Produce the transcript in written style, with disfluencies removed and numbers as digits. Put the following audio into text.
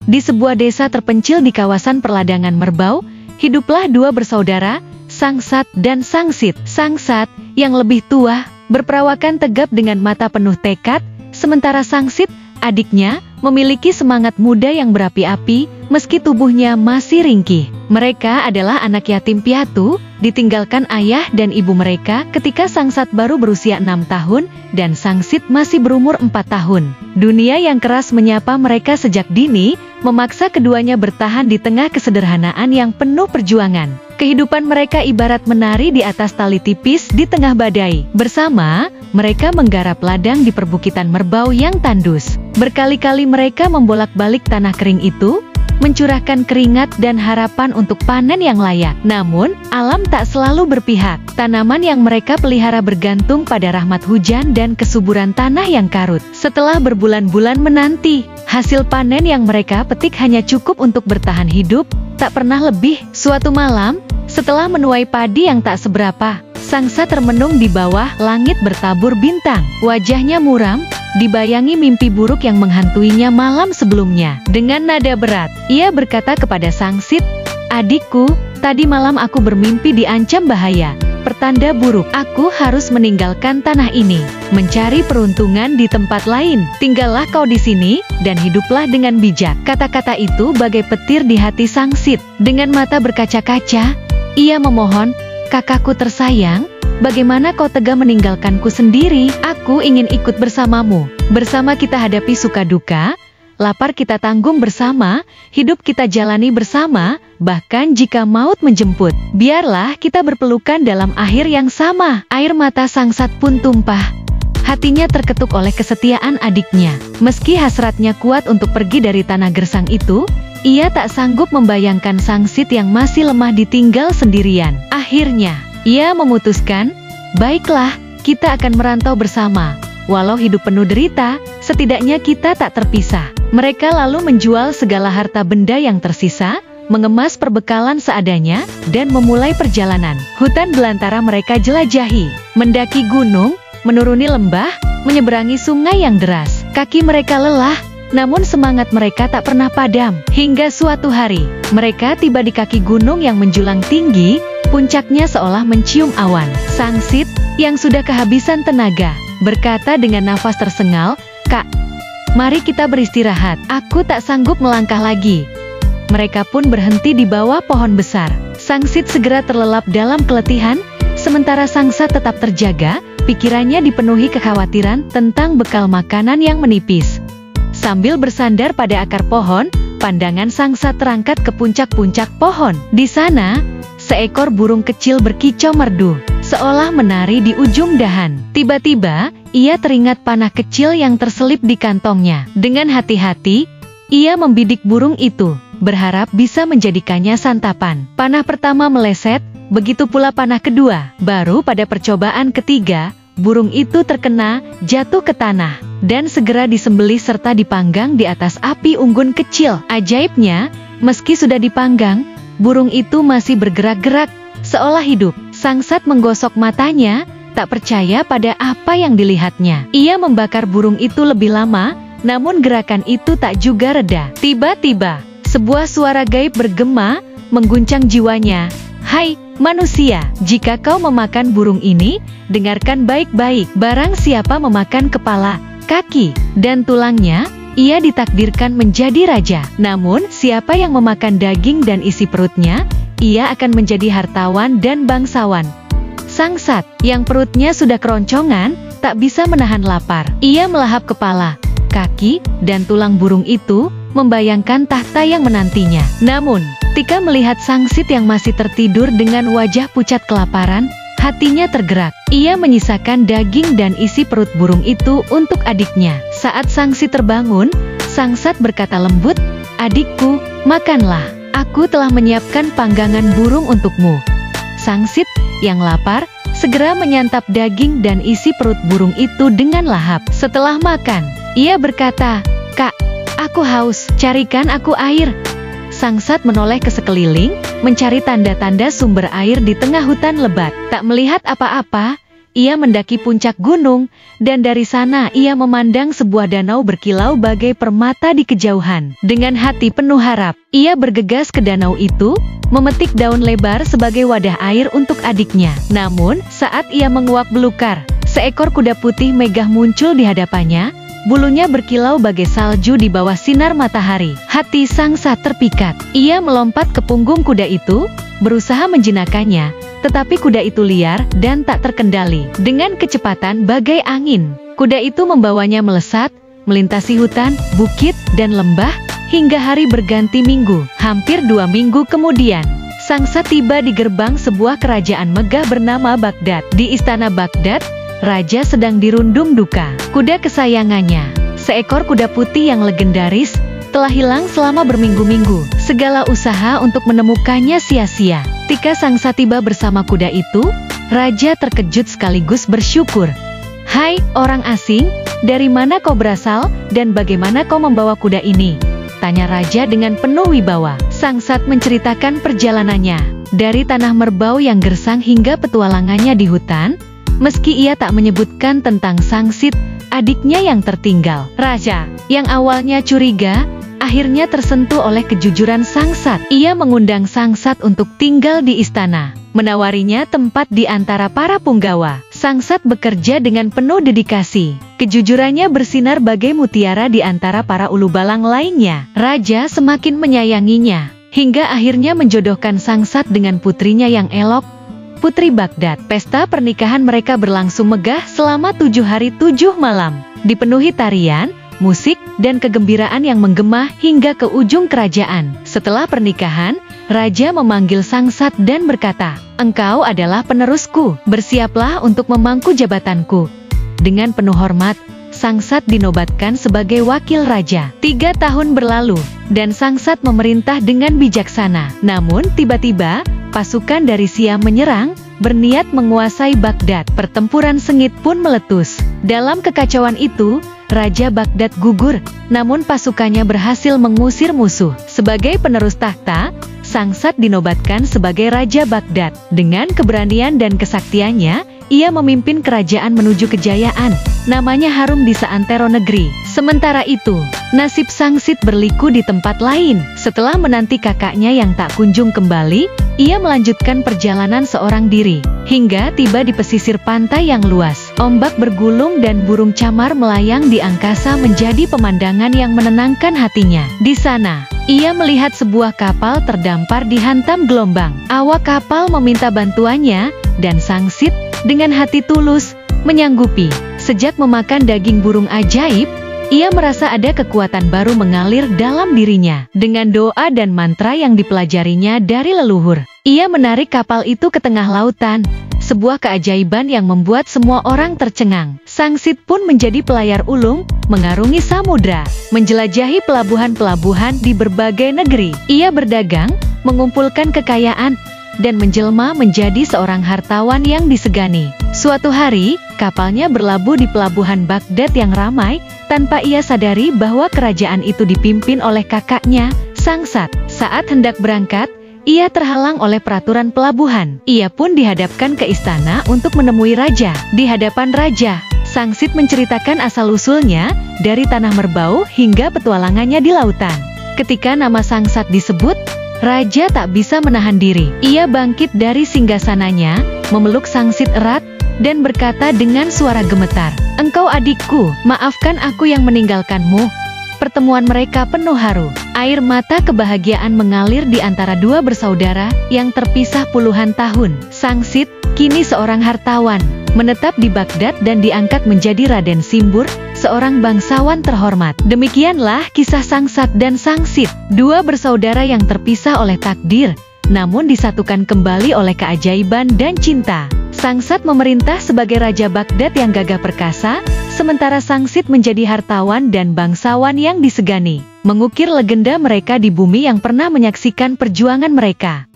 Di sebuah desa terpencil di kawasan perladangan Merbau, hiduplah dua bersaudara, Sangsat dan Sangsit. Sangsat, yang lebih tua, berperawakan tegap dengan mata penuh tekad, sementara Sangsit, adiknya, memiliki semangat muda yang berapi-api, meski tubuhnya masih ringkih. Mereka adalah anak yatim piatu, ditinggalkan ayah dan ibu mereka ketika Sangsat baru berusia 6 tahun, dan Sangsit masih berumur 4 tahun. Dunia yang keras menyapa mereka sejak dini, memaksa keduanya bertahan di tengah kesederhanaan yang penuh perjuangan. Kehidupan mereka ibarat menari di atas tali tipis di tengah badai. Bersama, mereka menggarap ladang di perbukitan Merbau yang tandus. Berkali-kali mereka membolak-balik tanah kering itu, mencurahkan keringat dan harapan untuk panen yang layak. Namun, alam tak selalu berpihak. Tanaman yang mereka pelihara bergantung pada rahmat hujan dan kesuburan tanah yang karut. Setelah berbulan-bulan menanti, hasil panen yang mereka petik hanya cukup untuk bertahan hidup, tak pernah lebih. Suatu malam, setelah menuai padi yang tak seberapa, Sangsat termenung di bawah langit bertabur bintang. Wajahnya muram, dibayangi mimpi buruk yang menghantuinya malam sebelumnya. Dengan nada berat, ia berkata kepada Sangsit, "Adikku, tadi malam aku bermimpi diancam bahaya. Pertanda buruk, aku harus meninggalkan tanah ini, mencari peruntungan di tempat lain. Tinggallah kau di sini, dan hiduplah dengan bijak." Kata-kata itu bagai petir di hati Sangsit. Dengan mata berkaca-kaca, ia memohon, "Kakakku tersayang, bagaimana kau tega meninggalkanku sendiri? Aku ingin ikut bersamamu. Bersama kita hadapi suka duka, lapar kita tanggung bersama, hidup kita jalani bersama, bahkan jika maut menjemput. Biarlah kita berpelukan dalam akhir yang sama." Air mata Sangsat pun tumpah. Hatinya terketuk oleh kesetiaan adiknya. Meski hasratnya kuat untuk pergi dari tanah gersang itu, ia tak sanggup membayangkan Sangsit yang masih lemah ditinggal sendirian. Akhirnya, ia memutuskan, "Baiklah, kita akan merantau bersama. Walau hidup penuh derita, setidaknya kita tak terpisah." Mereka lalu menjual segala harta benda yang tersisa, mengemas perbekalan seadanya, dan memulai perjalanan. Hutan belantara mereka jelajahi, mendaki gunung, menuruni lembah, menyeberangi sungai yang deras. Kaki mereka lelah, namun semangat mereka tak pernah padam. Hingga suatu hari, mereka tiba di kaki gunung yang menjulang tinggi, puncaknya seolah mencium awan. Sangsit, yang sudah kehabisan tenaga, berkata dengan nafas tersengal, "Kak, mari kita beristirahat. Aku tak sanggup melangkah lagi." Mereka pun berhenti di bawah pohon besar. Sangsit segera terlelap dalam keletihan, sementara Sangsat tetap terjaga, pikirannya dipenuhi kekhawatiran tentang bekal makanan yang menipis. Sambil bersandar pada akar pohon, pandangan Sangsat terangkat ke puncak-puncak pohon. Di sana, seekor burung kecil berkicau merdu, seolah menari di ujung dahan. Tiba-tiba, ia teringat panah kecil yang terselip di kantongnya. Dengan hati-hati, ia membidik burung itu, berharap bisa menjadikannya santapan. Panah pertama meleset, begitu pula panah kedua. Baru pada percobaan ketiga, burung itu terkena, jatuh ke tanah, dan segera disembelih serta dipanggang di atas api unggun kecil. Ajaibnya, meski sudah dipanggang, burung itu masih bergerak-gerak, seolah hidup. Sangsat menggosok matanya, tak percaya pada apa yang dilihatnya. Ia membakar burung itu lebih lama, namun gerakan itu tak juga reda. Tiba-tiba, sebuah suara gaib bergema, mengguncang jiwanya. "Hai, manusia, jika kau memakan burung ini, dengarkan baik-baik. Barang siapa memakan kepala, kaki, dan tulangnya, ia ditakdirkan menjadi raja. Namun, siapa yang memakan daging dan isi perutnya, ia akan menjadi hartawan dan bangsawan." Sangsat, yang perutnya sudah keroncongan, tak bisa menahan lapar. Ia melahap kepala, kaki, dan tulang burung itu, membayangkan tahta yang menantinya. Namun, ketika melihat Sangsit yang masih tertidur dengan wajah pucat kelaparan, hatinya tergerak. Ia menyisakan daging dan isi perut burung itu untuk adiknya. Saat Sangsit terbangun, Sangsat berkata lembut, "Adikku, makanlah. Aku telah menyiapkan panggangan burung untukmu." Sangsit, yang lapar, segera menyantap daging dan isi perut burung itu dengan lahap. Setelah makan, ia berkata, "Kak, aku haus, carikan aku air." Sangsat menoleh ke sekeliling, mencari tanda-tanda sumber air di tengah hutan lebat. Tak melihat apa-apa, ia mendaki puncak gunung, dan dari sana ia memandang sebuah danau berkilau bagai permata di kejauhan. Dengan hati penuh harap, ia bergegas ke danau itu, memetik daun lebar sebagai wadah air untuk adiknya. Namun, saat ia menguap belukar, seekor kuda putih megah muncul di hadapannya, bulunya berkilau bagai salju di bawah sinar matahari. Hati Sangsat terpikat. Ia melompat ke punggung kuda itu, berusaha menjinakkannya, tetapi kuda itu liar dan tak terkendali. Dengan kecepatan bagai angin, kuda itu membawanya melesat, melintasi hutan, bukit, dan lembah, hingga hari berganti minggu. Hampir 2 minggu kemudian, Sangsat tiba di gerbang sebuah kerajaan megah bernama Baghdad. Di istana Baghdad, raja sedang dirundung duka. Kuda kesayangannya, seekor kuda putih yang legendaris, telah hilang selama berminggu-minggu. Segala usaha untuk menemukannya sia-sia. Ketika Sangsat tiba bersama kuda itu, raja terkejut sekaligus bersyukur. "Hai, orang asing, dari mana kau berasal, dan bagaimana kau membawa kuda ini?" tanya raja dengan penuh wibawa. Sangsat menceritakan perjalanannya, dari tanah merbau yang gersang hingga petualangannya di hutan, meski ia tak menyebutkan tentang Sangsit, adiknya yang tertinggal. Raja, yang awalnya curiga, akhirnya tersentuh oleh kejujuran Sangsat. Ia mengundang Sangsat untuk tinggal di istana, menawarinya tempat di antara para punggawa. Sangsat bekerja dengan penuh dedikasi. Kejujurannya bersinar bagai mutiara di antara para ulu balang lainnya. Raja semakin menyayanginya, hingga akhirnya menjodohkan Sangsat dengan putrinya yang elok, Putri Baghdad. Pesta pernikahan mereka berlangsung megah selama 7 hari 7 malam, dipenuhi tarian, musik, dan kegembiraan yang menggema hingga ke ujung kerajaan. Setelah pernikahan, raja memanggil Sangsat dan berkata, "Engkau adalah penerusku, bersiaplah untuk memangku jabatanku." Dengan penuh hormat, Sangsat dinobatkan sebagai wakil raja. 3 tahun berlalu, dan Sangsat memerintah dengan bijaksana. Namun tiba-tiba, pasukan dari Siam menyerang, berniat menguasai Baghdad. Pertempuran sengit pun meletus. Dalam kekacauan itu, Raja Baghdad gugur, namun pasukannya berhasil mengusir musuh. Sebagai penerus tahta, Sangsat dinobatkan sebagai Raja Baghdad. Dengan keberanian dan kesaktiannya, ia memimpin kerajaan menuju kejayaan. Namanya harum di seantero negeri. Sementara itu, nasib Sangsit berliku di tempat lain. Setelah menanti kakaknya yang tak kunjung kembali, ia melanjutkan perjalanan seorang diri, hingga tiba di pesisir pantai yang luas. Ombak bergulung dan burung camar melayang di angkasa menjadi pemandangan yang menenangkan hatinya. Di sana, ia melihat sebuah kapal terdampar dihantam gelombang. Awak kapal meminta bantuannya, dan Sangsit, dengan hati tulus, menyanggupi. Sejak memakan daging burung ajaib, ia merasa ada kekuatan baru mengalir dalam dirinya. Dengan doa dan mantra yang dipelajarinya dari leluhur, ia menarik kapal itu ke tengah lautan, sebuah keajaiban yang membuat semua orang tercengang. Sangsit pun menjadi pelayar ulung, mengarungi samudra, menjelajahi pelabuhan-pelabuhan di berbagai negeri. Ia berdagang, mengumpulkan kekayaan, dan menjelma menjadi seorang hartawan yang disegani. Suatu hari, kapalnya berlabuh di pelabuhan Baghdad yang ramai, tanpa ia sadari bahwa kerajaan itu dipimpin oleh kakaknya, Sangsat. Saat hendak berangkat, ia terhalang oleh peraturan pelabuhan. Ia pun dihadapkan ke istana untuk menemui raja. Di hadapan raja, Sangsit menceritakan asal-usulnya, dari tanah merbau hingga petualangannya di lautan. Ketika nama Sangsat disebut, raja tak bisa menahan diri. Ia bangkit dari singgasananya, memeluk Sangsit erat, dan berkata dengan suara gemetar, "Engkau adikku, maafkan aku yang meninggalkanmu." Pertemuan mereka penuh haru. Air mata kebahagiaan mengalir di antara dua bersaudara yang terpisah puluhan tahun. Sangsit, kini seorang hartawan, menetap di Baghdad dan diangkat menjadi Raden Simbur, seorang bangsawan terhormat. Demikianlah kisah Sangsat dan Sangsit, dua bersaudara yang terpisah oleh takdir, namun disatukan kembali oleh keajaiban dan cinta. Sangsat memerintah sebagai Raja Baghdad yang gagah perkasa, sementara Sangsit menjadi hartawan dan bangsawan yang disegani, mengukir legenda mereka di bumi yang pernah menyaksikan perjuangan mereka.